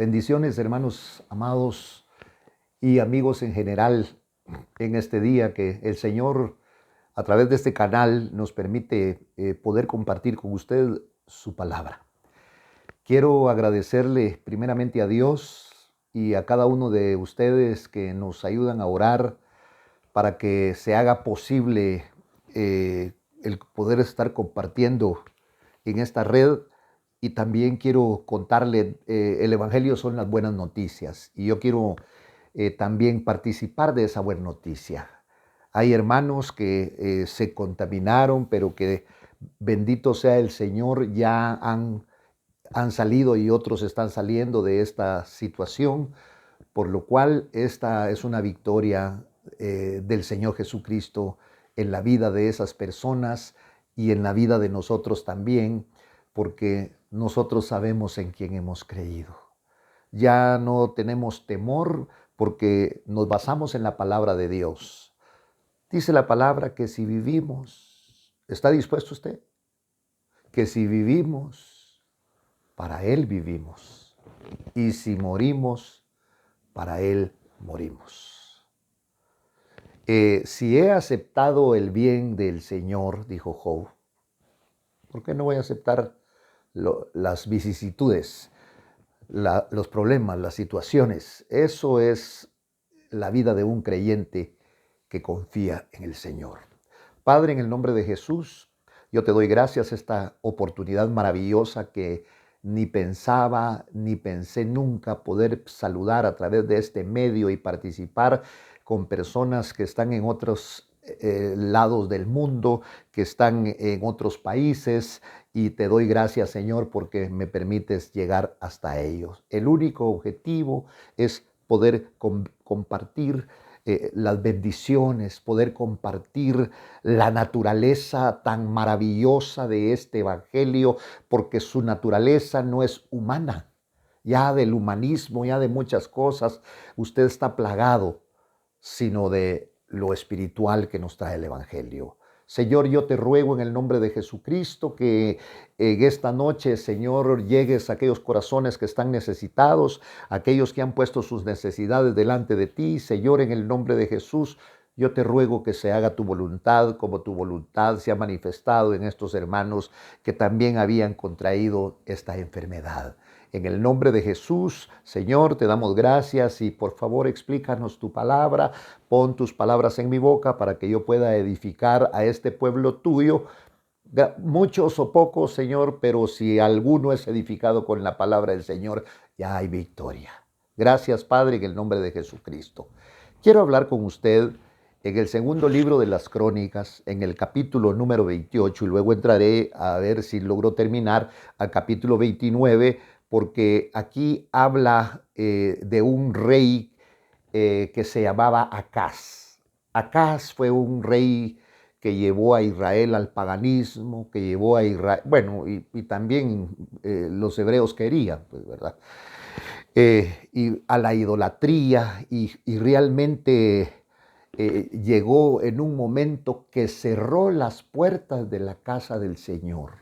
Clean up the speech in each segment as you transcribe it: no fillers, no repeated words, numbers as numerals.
Bendiciones, hermanos amados y amigos en general, en este día que el Señor a través de este canal nos permite poder compartir con usted su palabra. Quiero agradecerle primeramente a Dios y a cada uno de ustedes que nos ayudan a orar para que se haga posible el poder estar compartiendo en esta red. Y también quiero contarle, el Evangelio son las buenas noticias y yo quiero también participar de esa buena noticia. Hay hermanos que se contaminaron, pero que bendito sea el Señor, ya han salido y otros están saliendo de esta situación, por lo cual esta es una victoria del Señor Jesucristo en la vida de esas personas y en la vida de nosotros también, porque nosotros sabemos en quién hemos creído. Ya no tenemos temor porque nos basamos en la palabra de Dios. Dice la palabra que si vivimos, ¿está dispuesto usted? Que si vivimos, para Él vivimos. Y si morimos, para Él morimos. Si he aceptado el bien del Señor, dijo Job, ¿por qué no voy a aceptar las vicisitudes, los problemas, las situaciones? Eso es la vida de un creyente que confía en el Señor. Padre, en el nombre de Jesús, yo te doy gracias esta oportunidad maravillosa que ni pensaba, ni pensé nunca poder saludar a través de este medio y participar con personas que están en otros lados del mundo, que están en otros países, y te doy gracias, Señor, porque me permites llegar hasta ellos. El único objetivo es poder compartir las bendiciones, poder compartir la naturaleza tan maravillosa de este Evangelio, porque su naturaleza no es humana. Ya del humanismo, ya de muchas cosas, usted está plagado, sino de lo espiritual que nos trae el Evangelio. Señor, yo te ruego en el nombre de Jesucristo que en esta noche, Señor, llegues a aquellos corazones que están necesitados, aquellos que han puesto sus necesidades delante de ti. Señor, en el nombre de Jesús, yo te ruego que se haga tu voluntad como tu voluntad se ha manifestado en estos hermanos que también habían contraído esta enfermedad. En el nombre de Jesús, Señor, te damos gracias y por favor explícanos tu palabra. Pon tus palabras en mi boca para que yo pueda edificar a este pueblo tuyo. Muchos o pocos, Señor, pero si alguno es edificado con la palabra del Señor, ya hay victoria. Gracias, Padre, en el nombre de Jesucristo. Quiero hablar con usted en el segundo libro de las Crónicas, en el capítulo número 28, y luego entraré a ver si logro terminar al capítulo 29, porque aquí habla de un rey que se llamaba Acaz. Acaz fue un rey que llevó a Israel al paganismo, que llevó a Israel, bueno, y también los hebreos querían, pues, ¿verdad? Y a la idolatría, y realmente llegó en un momento que cerró las puertas de la casa del Señor.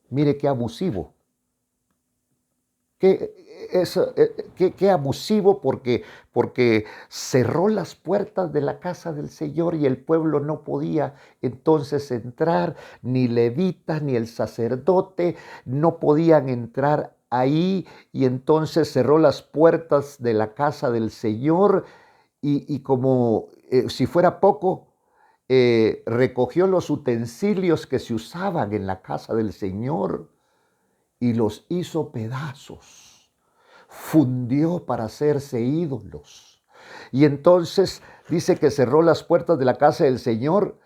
Mire qué abusivo. Qué abusivo porque cerró las puertas de la casa del Señor y el pueblo no podía entonces entrar, ni levita ni el sacerdote no podían entrar ahí, y entonces cerró las puertas de la casa del Señor y como si fuera poco, recogió los utensilios que se usaban en la casa del Señor y los hizo pedazos, fundió para hacerse ídolos. Y entonces dice que cerró las puertas de la casa del Señor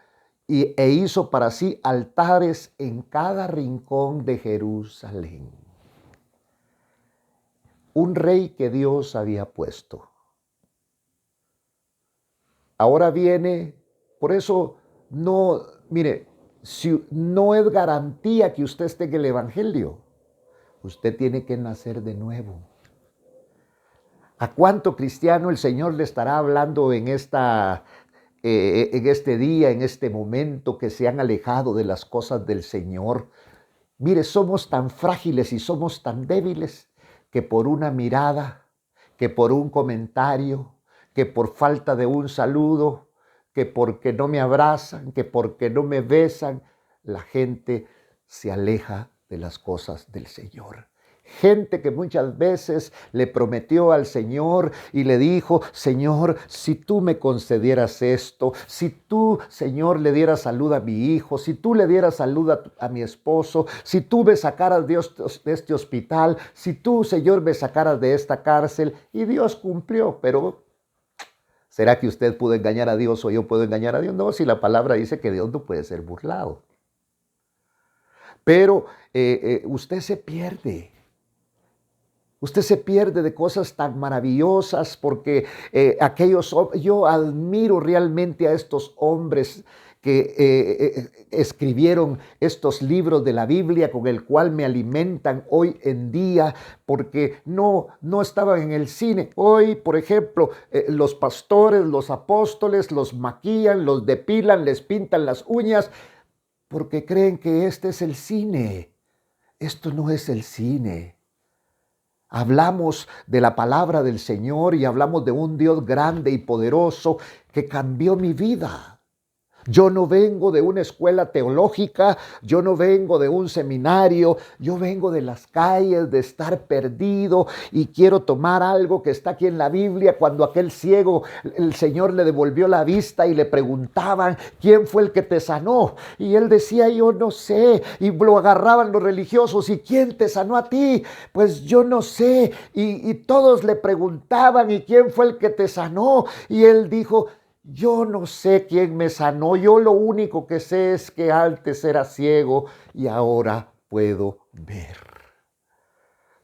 e hizo para sí altares en cada rincón de Jerusalén. Un rey que Dios había puesto. Ahora viene, por eso no, mire, si no es garantía que usted esté en el Evangelio. Usted tiene que nacer de nuevo. ¿A cuánto cristiano el Señor le estará hablando en este día, en este momento, que se han alejado de las cosas del Señor? Mire, somos tan frágiles y somos tan débiles que por una mirada, que por un comentario, que por falta de un saludo, que porque no me abrazan, que porque no me besan, la gente se aleja de las cosas del Señor. Gente que muchas veces le prometió al Señor y le dijo: Señor, si tú me concedieras esto, si tú, Señor, le dieras salud a mi hijo, si tú le dieras salud a mi esposo, si tú me sacaras de este hospital, si tú, Señor, me sacaras de esta cárcel. Y Dios cumplió, pero ¿será que usted pudo engañar a Dios o yo puedo engañar a Dios? No, si la palabra dice que Dios no puede ser burlado. Pero usted se pierde. Usted se pierde de cosas tan maravillosas porque yo admiro realmente a estos hombres que escribieron estos libros de la Biblia con el cual me alimentan hoy en día, porque no estaban en el cine. Hoy, por ejemplo, los pastores, los apóstoles los maquillan, los depilan, les pintan las uñas, porque creen que este es el cine. Esto no es el cine. Hablamos de la palabra del Señor y hablamos de un Dios grande y poderoso que cambió mi vida. Yo no vengo de una escuela teológica, yo no vengo de un seminario, yo vengo de las calles, de estar perdido y quiero tomar algo que está aquí en la Biblia. Cuando aquel ciego, el Señor le devolvió la vista y le preguntaban: ¿quién fue el que te sanó? Y él decía: yo no sé. Y lo agarraban los religiosos: ¿y quién te sanó a ti? Pues yo no sé. Y todos le preguntaban: ¿y quién fue el que te sanó? Y él dijo: yo no sé quién me sanó, yo lo único que sé es que antes era ciego y ahora puedo ver.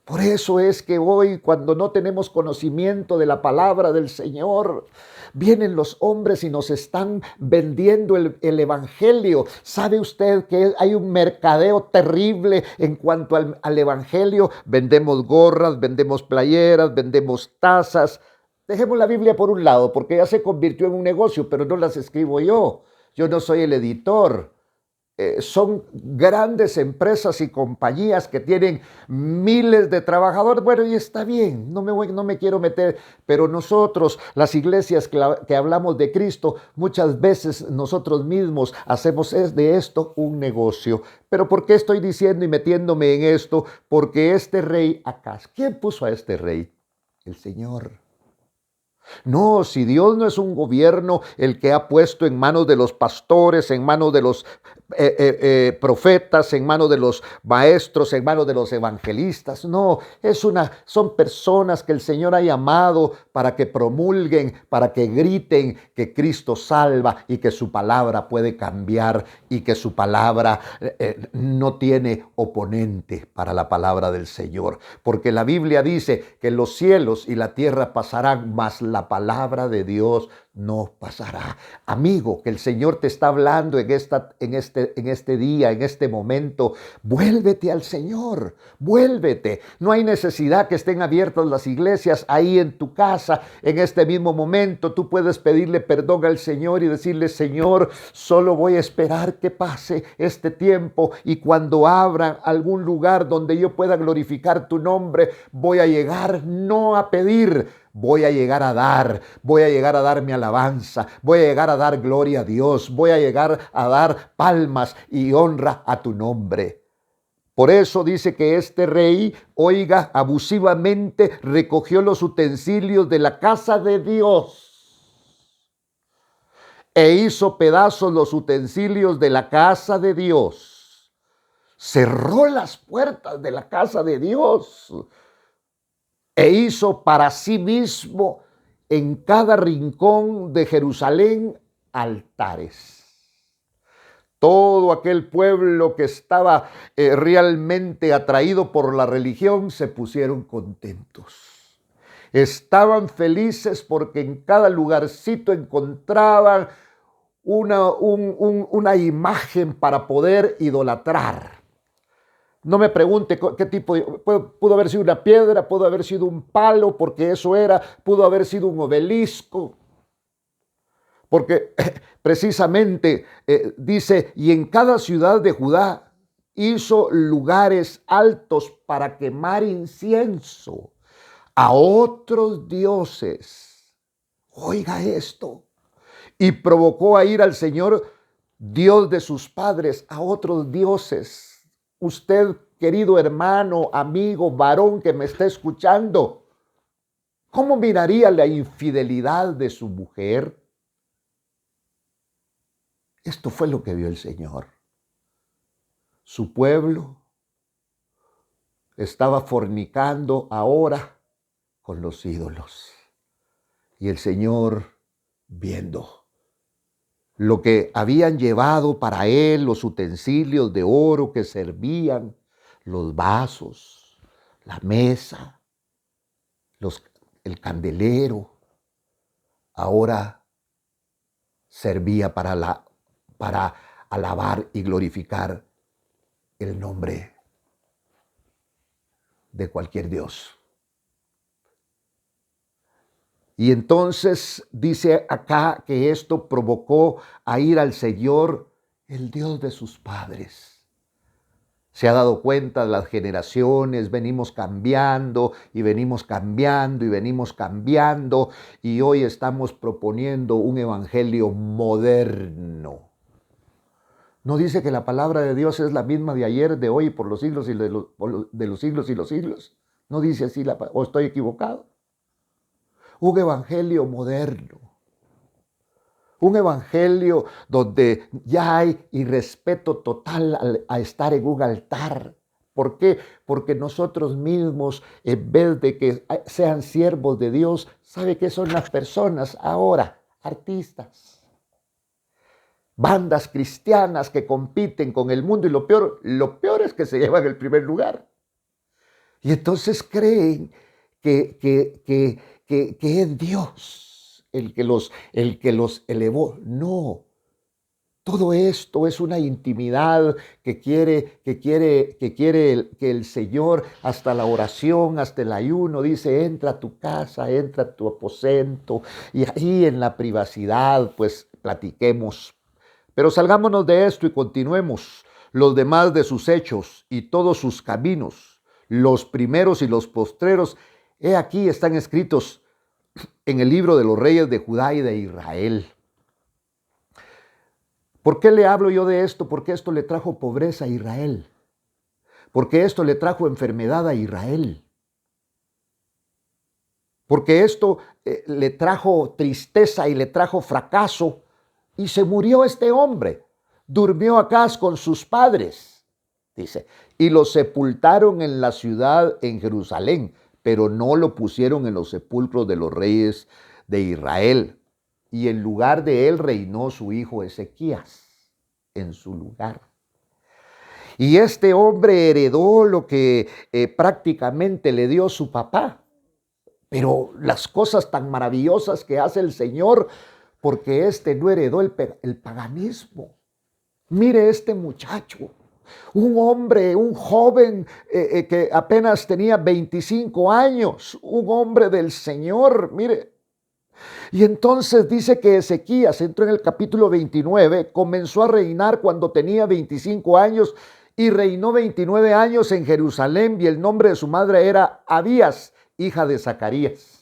Por eso es que hoy, cuando no tenemos conocimiento de la palabra del Señor, vienen los hombres y nos están vendiendo el evangelio. ¿Sabe usted que hay un mercadeo terrible en cuanto al evangelio? Vendemos gorras, vendemos playeras, vendemos tazas. Dejemos la Biblia por un lado, porque ya se convirtió en un negocio, pero no las escribo yo. Yo no soy el editor. Son grandes empresas y compañías que tienen miles de trabajadores. Bueno, y está bien, no me quiero meter, pero nosotros, las iglesias que hablamos de Cristo, muchas veces nosotros mismos hacemos de esto un negocio. Pero ¿por qué estoy diciendo y metiéndome en esto? Porque este rey Acaz, ¿quién puso a este rey? El Señor. No, si Dios no es un gobierno el que ha puesto en manos de los pastores, en manos de los profetas, en manos de los maestros, en manos de los evangelistas. No, son personas que el Señor ha llamado para que promulguen, para que griten que Cristo salva y que su palabra puede cambiar y que su palabra no tiene oponente para la palabra del Señor. Porque la Biblia dice que los cielos y la tierra pasarán, mas la palabra de Dios no pasará. Amigo, que el Señor te está hablando en este día, en este momento. Vuélvete al Señor, vuélvete. No hay necesidad que estén abiertas las iglesias ahí en tu casa. En este mismo momento tú puedes pedirle perdón al Señor y decirle: Señor, solo voy a esperar que pase este tiempo y cuando abran algún lugar donde yo pueda glorificar tu nombre, voy a llegar no a pedir, voy a llegar a dar mi alabanza, voy a llegar a dar gloria a Dios, voy a llegar a dar palmas y honra a tu nombre. Por eso dice que este rey, oiga, abusivamente recogió los utensilios de la casa de Dios e hizo pedazos los utensilios de la casa de Dios. Cerró las puertas de la casa de Dios e hizo para sí mismo en cada rincón de Jerusalén altares. Todo aquel pueblo que estaba realmente atraído por la religión se pusieron contentos. Estaban felices porque en cada lugarcito encontraban una imagen para poder idolatrar. No me pregunte qué tipo, pudo haber sido una piedra, pudo haber sido un palo, porque eso era, pudo haber sido un obelisco. Porque precisamente dice: y en cada ciudad de Judá hizo lugares altos para quemar incienso a otros dioses. Oiga esto. Y provocó a ir al Señor, Dios de sus padres, a otros dioses. Usted, querido hermano, amigo, varón que me está escuchando, ¿cómo miraría la infidelidad de su mujer? Esto fue lo que vio el Señor. Su pueblo estaba fornicando ahora con los ídolos. Y el Señor, viendo lo que habían llevado para él, los utensilios de oro que servían, los vasos, la mesa, el candelero, ahora servía para alabar y glorificar el nombre de cualquier dios. Y entonces dice acá que esto provocó a ir al Señor, el Dios de sus padres. Se ha dado cuenta, las generaciones venimos cambiando y venimos cambiando y venimos cambiando, y hoy estamos proponiendo un evangelio moderno. No dice que la palabra de Dios es la misma de ayer, de hoy, por los siglos y de los siglos y los siglos. No dice así, o estoy equivocado. Un evangelio moderno. Un evangelio donde ya hay irrespeto total a estar en un altar. ¿Por qué? Porque nosotros mismos, en vez de que sean siervos de Dios, ¿sabe qué son las personas ahora? Artistas. Bandas cristianas que compiten con el mundo, y lo peor es que se llevan el primer lugar. Y entonces creen que es Dios el que los elevó. No, todo esto es una intimidad que quiere que el Señor, hasta la oración, hasta el ayuno, dice: entra a tu casa, entra a tu aposento, y ahí en la privacidad pues platiquemos. Pero salgámonos de esto y continuemos. Los demás de sus hechos y todos sus caminos, los primeros y los postreros, he aquí están escritos en el libro de los reyes de Judá y de Israel. ¿Por qué le hablo yo de esto? Porque esto le trajo pobreza a Israel. Porque esto le trajo enfermedad a Israel. Porque esto le trajo tristeza y le trajo fracaso. Y se murió este hombre. Durmió acá con sus padres, dice, y lo sepultaron en la ciudad, en Jerusalén, pero no lo pusieron en los sepulcros de los reyes de Israel. Y en lugar de él reinó su hijo Ezequías, en su lugar. Y este hombre heredó lo que prácticamente le dio su papá. Pero las cosas tan maravillosas que hace el Señor, porque este no heredó el paganismo. Mire este muchacho, un hombre, un joven que apenas tenía 25 años, un hombre del Señor, mire. Y entonces dice que Ezequías, entró en el capítulo 29, comenzó a reinar cuando tenía 25 años y reinó 29 años en Jerusalén, y el nombre de su madre era Abías, hija de Zacarías.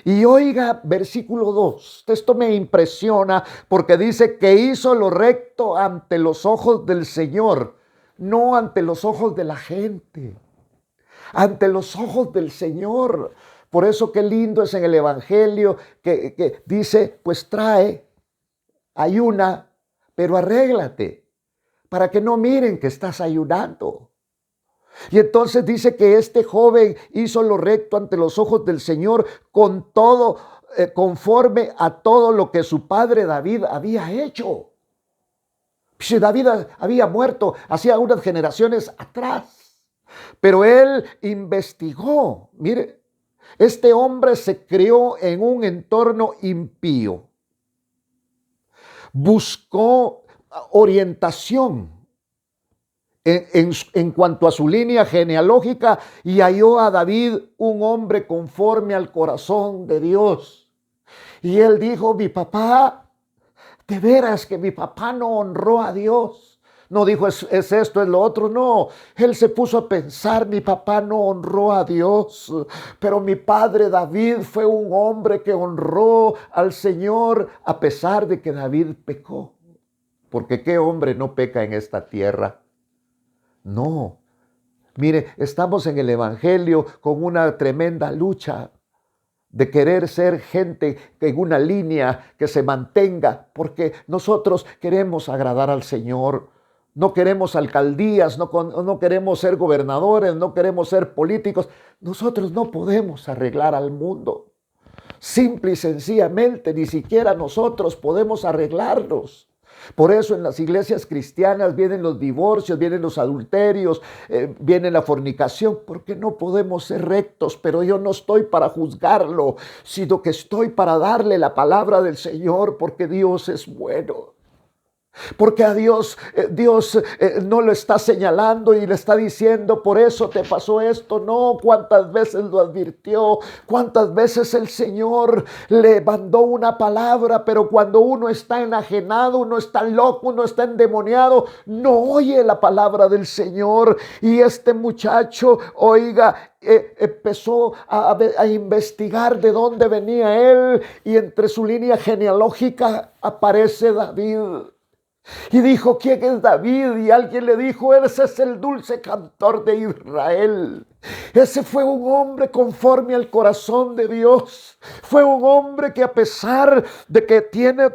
Y oiga, versículo 2, esto me impresiona porque dice que hizo lo recto ante los ojos del Señor, no ante los ojos de la gente, ante los ojos del Señor. Por eso qué lindo es en el Evangelio que dice, pues trae, ayuna, pero arréglate, para que no miren que estás ayunando. Y entonces dice que este joven hizo lo recto ante los ojos del Señor, con todo, conforme a todo lo que su padre David había hecho. Si David había muerto hacía unas generaciones atrás, pero él investigó. Mire, este hombre se crió en un entorno impío. Buscó orientación en cuanto a su línea genealógica, y halló a David un hombre conforme al corazón de Dios. Y él dijo: mi papá, de veras que mi papá no honró a Dios, no dijo es esto, es lo otro, no. Él se puso a pensar, mi papá no honró a Dios, pero mi padre David fue un hombre que honró al Señor a pesar de que David pecó. Porque ¿qué hombre no peca en esta tierra? No. Mire, estamos en el Evangelio con una tremenda lucha de querer ser gente en una línea que se mantenga, porque nosotros queremos agradar al Señor. No queremos alcaldías, no queremos ser gobernadores, no queremos ser políticos. Nosotros no podemos arreglar al mundo. Simple y sencillamente, ni siquiera nosotros podemos arreglarnos. Por eso en las iglesias cristianas vienen los divorcios, vienen los adulterios, viene la fornicación, porque no podemos ser rectos. Pero yo no estoy para juzgarlo, sino que estoy para darle la palabra del Señor, porque Dios es bueno. Porque a Dios no lo está señalando y le está diciendo, por eso te pasó esto. No, cuántas veces lo advirtió, cuántas veces el Señor le mandó una palabra, pero cuando uno está enajenado, uno está loco, uno está endemoniado, no oye la palabra del Señor. Y este muchacho, oiga, empezó a investigar de dónde venía él, y entre su línea genealógica aparece David. Y dijo, ¿quién es David? Y alguien le dijo, ese es el dulce cantor de Israel. Ese fue un hombre conforme al corazón de Dios. Fue un hombre que a pesar de que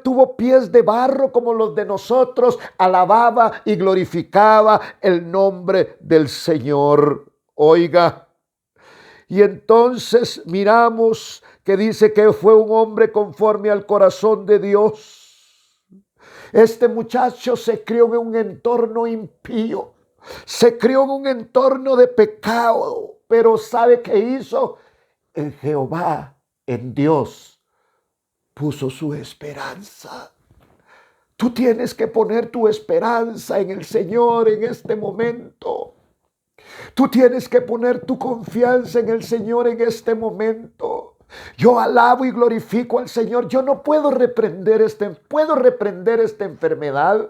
tuvo pies de barro como los de nosotros, alababa y glorificaba el nombre del Señor. Oiga, y entonces miramos que dice que fue un hombre conforme al corazón de Dios. Este muchacho se crió en un entorno impío, se crió en un entorno de pecado, pero ¿sabe qué hizo? En Jehová, en Dios, puso su esperanza. Tú tienes que poner tu esperanza en el Señor en este momento. Tú tienes que poner tu confianza en el Señor en este momento. Yo alabo y glorifico al Señor. Yo no puedo reprender esta enfermedad.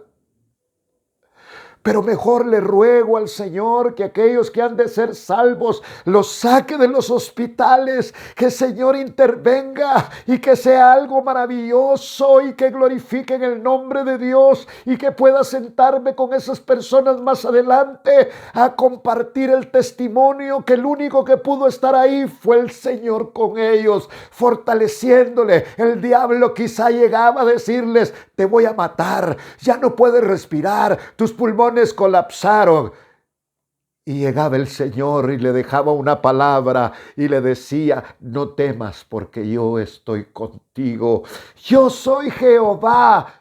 Pero mejor le ruego al Señor que aquellos que han de ser salvos los saque de los hospitales, que el Señor intervenga y que sea algo maravilloso y que glorifiquen el nombre de Dios, y que pueda sentarme con esas personas más adelante a compartir el testimonio que el único que pudo estar ahí fue el Señor con ellos, fortaleciéndole. El diablo quizá llegaba a decirles, te voy a matar, ya no puedes respirar, tus pulmones colapsaron. Y llegaba el Señor y le dejaba una palabra y le decía, no temas porque yo estoy contigo. Yo soy Jehová,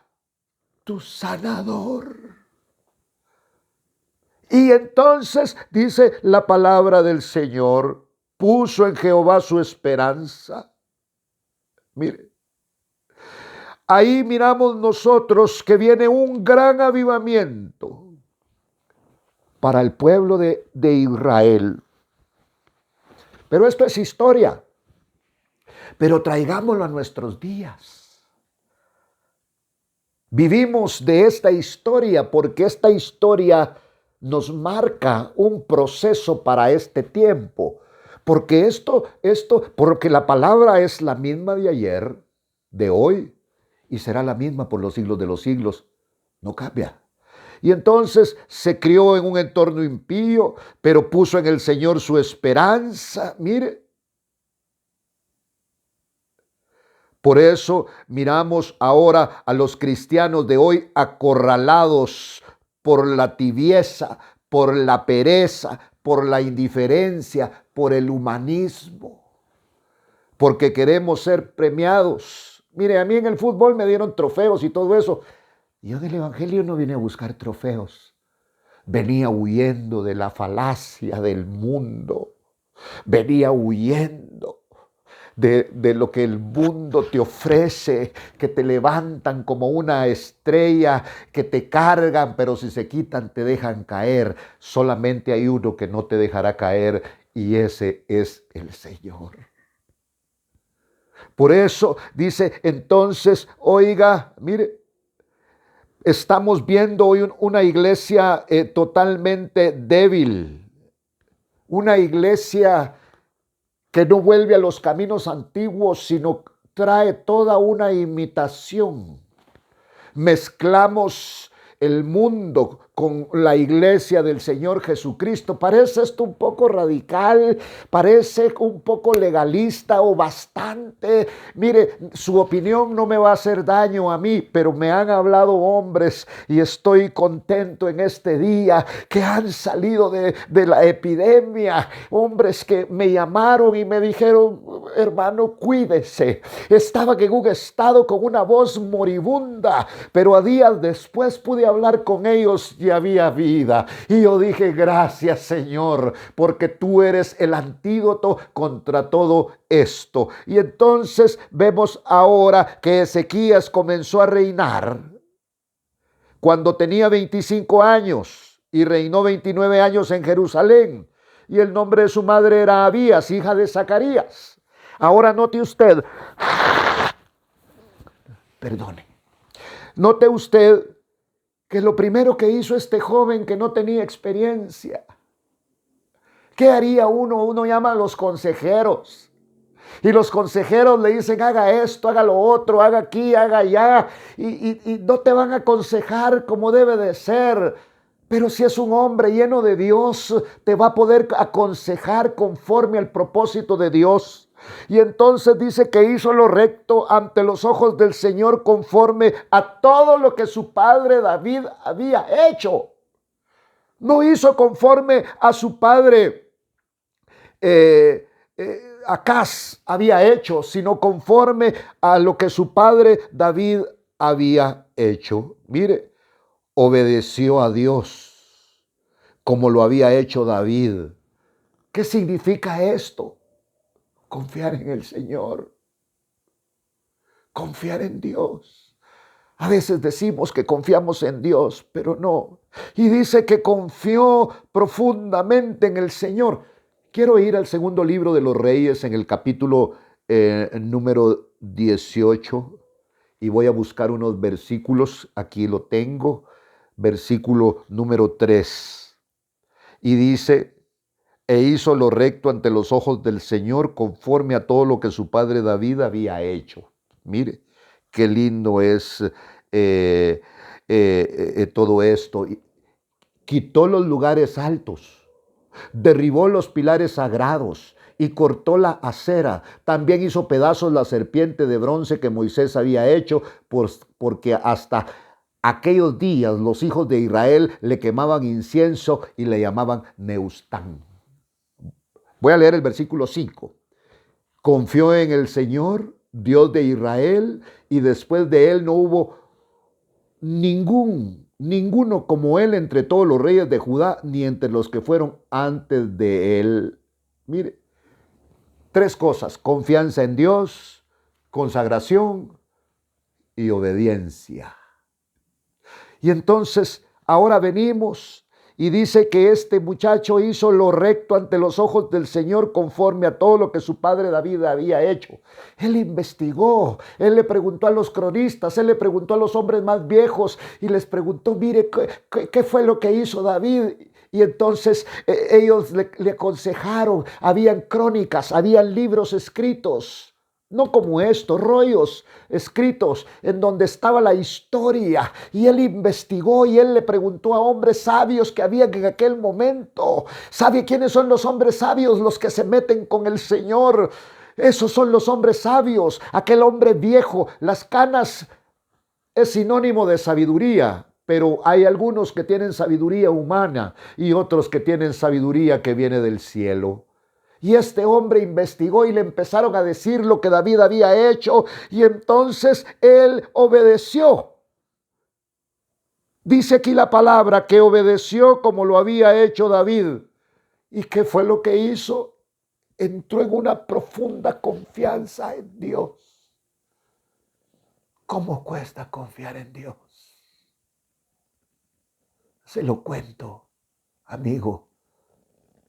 tu sanador. Y entonces dice la palabra del Señor, puso en Jehová su esperanza. Mire, ahí miramos nosotros que viene un gran avivamiento para el pueblo de Israel. Pero esto es historia. Pero traigámoslo a nuestros días. Vivimos de esta historia porque esta historia nos marca un proceso para este tiempo. Porque porque la palabra es la misma de ayer, de hoy, y será la misma por los siglos de los siglos. No cambia. Y entonces se crió en un entorno impío, pero puso en el Señor su esperanza. Mire. Por eso miramos ahora a los cristianos de hoy acorralados por la tibieza, por la pereza, por la indiferencia, por el humanismo. Porque queremos ser premiados. Mire, a mí en el fútbol me dieron trofeos y todo eso. Yo del Evangelio no vine a buscar trofeos. Venía huyendo de la falacia del mundo. Venía huyendo de lo que el mundo te ofrece, que te levantan como una estrella, que te cargan, pero si se quitan te dejan caer. Solamente hay uno que no te dejará caer, y ese es el Señor. Por eso dice entonces, oiga, mire, Estamos viendo hoy una iglesia totalmente débil, una iglesia que no vuelve a los caminos antiguos, sino trae toda una imitación. Mezclamos el mundo con la iglesia del Señor Jesucristo. Parece esto un poco radical, parece un poco legalista o bastante. Mire, su opinión no me va a hacer daño a mí, pero me han hablado hombres y estoy contento en este día que han salido de la epidemia. Hombres que me llamaron y me dijeron, hermano, cuídese. Estaban en un estado con una voz moribunda, pero a días después pude hablar con ellos y había vida. Y yo dije, gracias Señor, porque tú eres el antídoto contra todo esto. Y entonces vemos ahora que Ezequías comenzó a reinar cuando tenía 25 años y reinó 29 años en Jerusalén. Y el nombre de su madre era Abías, hija de Zacarías. Ahora note usted, perdone, note usted que lo primero que hizo este joven que no tenía experiencia, ¿qué haría uno? Uno llama a los consejeros y los consejeros le dicen, haga esto, haga lo otro, haga aquí, haga allá, y no te van a aconsejar como debe de ser. Pero si es un hombre lleno de Dios, te va a poder aconsejar conforme al propósito de Dios. Y entonces dice que hizo lo recto ante los ojos del Señor conforme a todo lo que su padre David había hecho. No hizo conforme a su padre Acaz había hecho, sino conforme a lo que su padre David había hecho. Mire, obedeció a Dios como lo había hecho David. ¿Qué significa esto? Confiar en el Señor, confiar en Dios. A veces decimos que confiamos en Dios, pero no. Y dice que confió profundamente en el Señor. Quiero ir al segundo libro de los Reyes en el capítulo número 18 y voy a buscar unos versículos. Aquí lo tengo, versículo número 3. Y dice, e hizo lo recto ante los ojos del Señor conforme a todo lo que su padre David había hecho. Mire, qué lindo es todo esto. Quitó los lugares altos, derribó los pilares sagrados y cortó la acera. También hizo pedazos la serpiente de bronce que Moisés había hecho, porque hasta aquellos días los hijos de Israel le quemaban incienso y le llamaban Neustán. Voy a leer el versículo 5. Confió en el Señor, Dios de Israel, y después de él no hubo ninguno como él entre todos los reyes de Judá, ni entre los que fueron antes de él. Mire, tres cosas: confianza en Dios, consagración y obediencia. Y entonces ahora venimos y dice que este muchacho hizo lo recto ante los ojos del Señor conforme a todo lo que su padre David había hecho. Él investigó, él le preguntó a los cronistas, él le preguntó a los hombres más viejos y les preguntó, mire, ¿qué fue lo que hizo David? Y entonces ellos le aconsejaron, habían crónicas, habían libros escritos. No como estos, rollos escritos en donde estaba la historia. Y él investigó y él le preguntó a hombres sabios que había en aquel momento. ¿Sabe quiénes son los hombres sabios? Los que se meten con el Señor. Esos son los hombres sabios. Aquel hombre viejo, las canas es sinónimo de sabiduría. Pero hay algunos que tienen sabiduría humana y otros que tienen sabiduría que viene del cielo. Y este hombre investigó y le empezaron a decir lo que David había hecho y entonces él obedeció. Dice aquí la palabra que obedeció como lo había hecho David. ¿Y qué fue lo que hizo? Entró en una profunda confianza en Dios. ¿Cómo cuesta confiar en Dios? Se lo cuento, amigo.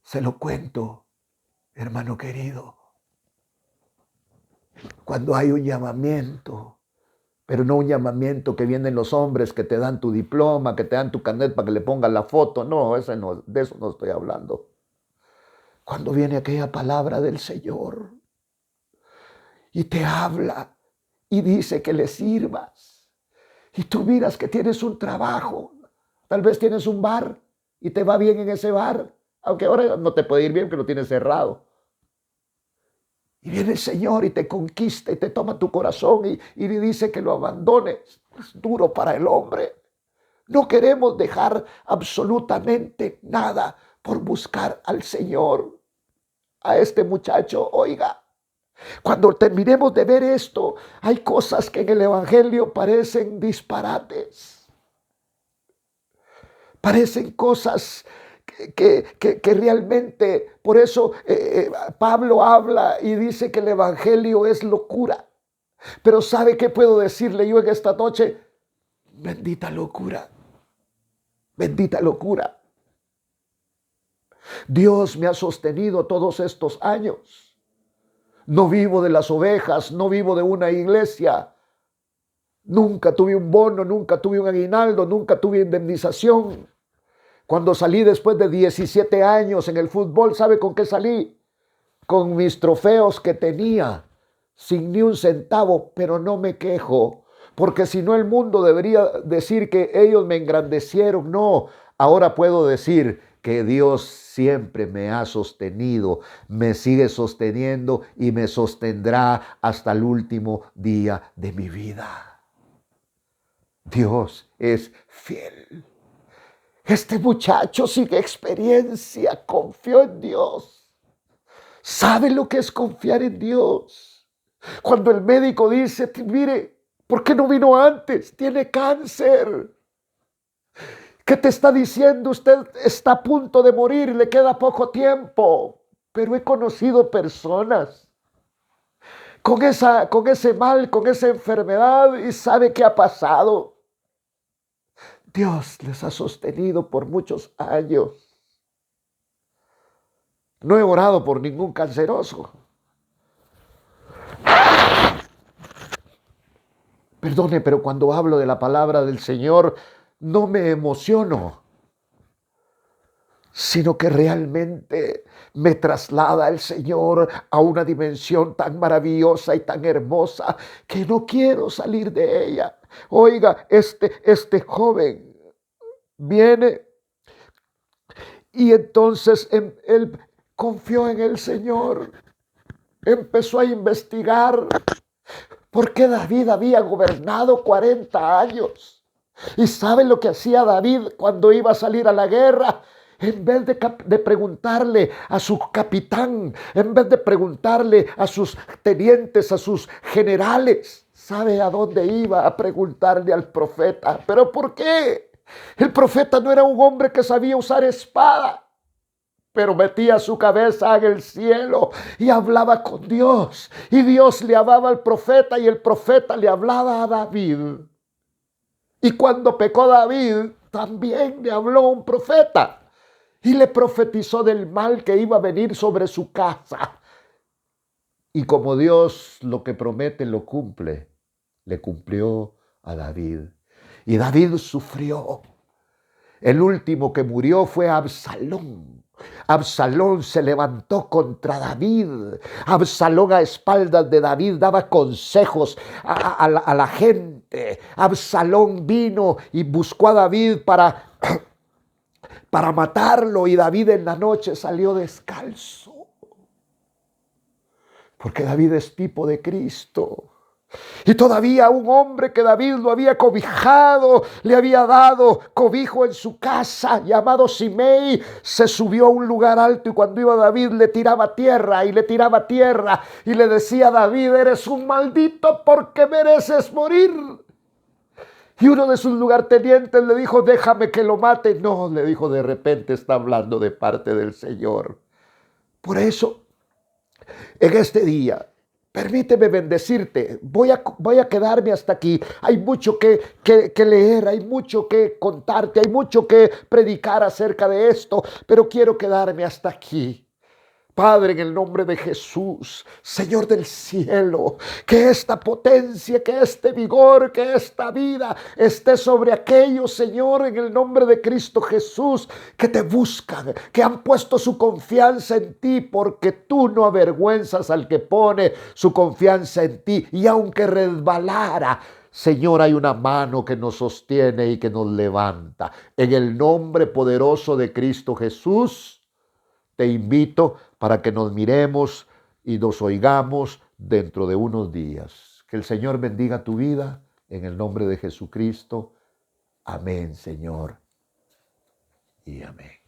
Se lo cuento, hermano querido. Cuando hay un llamamiento, pero no un llamamiento que vienen los hombres que te dan tu diploma, que te dan tu carnet para que le pongan la foto. No, de eso no estoy hablando. Cuando viene aquella palabra del Señor y te habla y dice que le sirvas, y tú miras que tienes un trabajo, tal vez tienes un bar y te va bien en ese bar, aunque ahora no te puede ir bien porque lo tienes cerrado. Y viene el Señor y te conquista y te toma tu corazón y le dice que lo abandones. Es duro para el hombre. No queremos dejar absolutamente nada por buscar al Señor. A este muchacho, oiga, cuando terminemos de ver esto, hay cosas que en el Evangelio parecen disparates. Parecen cosas que realmente, por eso Pablo habla y dice que el Evangelio es locura. Pero ¿sabe qué puedo decirle yo en esta noche? Bendita locura, bendita locura. Dios me ha sostenido todos estos años. No vivo de las ovejas, no vivo de una iglesia. Nunca tuve un bono, nunca tuve un aguinaldo, nunca tuve indemnización. Cuando salí después de 17 años en el fútbol, ¿sabe con qué salí? Con mis trofeos que tenía, sin ni un centavo, pero no me quejo, porque si no el mundo debería decir que ellos me engrandecieron. No, ahora puedo decir que Dios siempre me ha sostenido, me sigue sosteniendo y me sostendrá hasta el último día de mi vida. Dios es fiel. Este muchacho sin experiencia confió en Dios. ¿Sabe lo que es confiar en Dios? Cuando el médico dice, mire, ¿por qué no vino antes? Tiene cáncer. ¿Qué te está diciendo? Usted está a punto de morir, le queda poco tiempo. Pero he conocido personas con ese mal, con esa enfermedad, y ¿sabe qué ha pasado? Dios les ha sostenido por muchos años. No he orado por ningún canceroso. Perdone, pero cuando hablo de la palabra del Señor, no me emociono, sino que realmente me traslada el Señor a una dimensión tan maravillosa y tan hermosa que no quiero salir de ella. Oiga, este joven viene y entonces él confió en el Señor. Empezó a investigar por qué David había gobernado 40 años. ¿Y sabe lo que hacía David cuando iba a salir a la guerra? En vez de preguntarle a su capitán, en vez de preguntarle a sus tenientes, a sus generales, ¿sabe a dónde iba? A preguntarle al profeta. ¿Pero por qué? El profeta no era un hombre que sabía usar espada, pero metía su cabeza en el cielo y hablaba con Dios. Y Dios le hablaba al profeta y el profeta le hablaba a David. Y cuando pecó David, también le habló un profeta y le profetizó del mal que iba a venir sobre su casa. Y como Dios lo que promete lo cumple, le cumplió a David. Y David sufrió. El último que murió fue Absalón. Absalón se levantó contra David. Absalón a espaldas de David daba consejos a la gente. Absalón vino y buscó a David para matarlo, y David en la noche salió descalzo. Porque David es tipo de Cristo. Y todavía un hombre que David lo había cobijado, le había dado cobijo en su casa, llamado Simei, se subió a un lugar alto y cuando iba David le tiraba tierra y le tiraba tierra y le decía a David: eres un maldito porque mereces morir. Y uno de sus lugartenientes le dijo: déjame que lo mate. No, le dijo, de repente está hablando de parte del Señor. Por eso, en este día, permíteme bendecirte. Voy a quedarme hasta aquí. Hay mucho que leer, hay mucho que contarte, hay mucho que predicar acerca de esto, pero quiero quedarme hasta aquí. Padre, en el nombre de Jesús, Señor del cielo, que esta potencia, que este vigor, que esta vida esté sobre aquellos, Señor, en el nombre de Cristo Jesús, que te buscan, que han puesto su confianza en ti, porque tú no avergüenzas al que pone su confianza en ti. Y aunque resbalara, Señor, hay una mano que nos sostiene y que nos levanta. En el nombre poderoso de Cristo Jesús, te invito para que nos miremos y nos oigamos dentro de unos días. Que el Señor bendiga tu vida en el nombre de Jesucristo. Amén, Señor. Y amén.